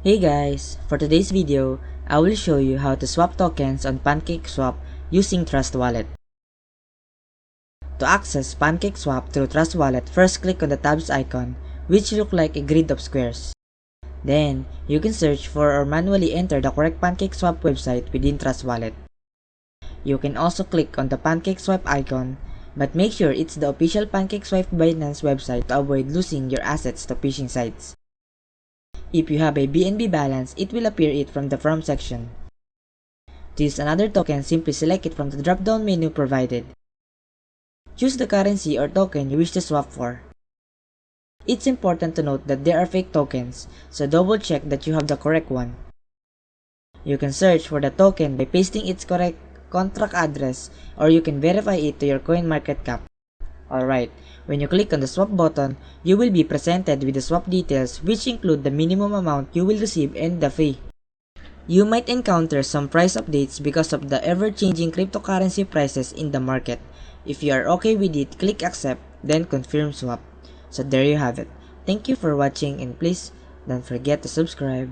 Hey guys, for today's video, I will show you how to swap tokens on PancakeSwap using Trust Wallet. To access PancakeSwap through Trust Wallet, first click on the tabs icon, which look like a grid of squares. Then, you can search for or manually enter the correct PancakeSwap website within Trust Wallet. You can also click on the PancakeSwap icon, but make sure it's the official PancakeSwap Binance website to avoid losing your assets to phishing sites. If you have a BNB balance, it will appear it from the From section. To use another token, simply select it from the drop-down menu provided. Choose the currency or token you wish to swap for. It's important to note that there are fake tokens, so double check that you have the correct one. You can search for the token by pasting its correct contract address, or you can verify it to your CoinMarketCap. Alright, when you click on the swap button, you will be presented with the swap details, which include the minimum amount you will receive and the fee. You might encounter some price updates because of the ever-changing cryptocurrency prices in the market. If you are okay with it, click accept, then confirm swap. So there you have it. Thank you for watching, and please don't forget to subscribe.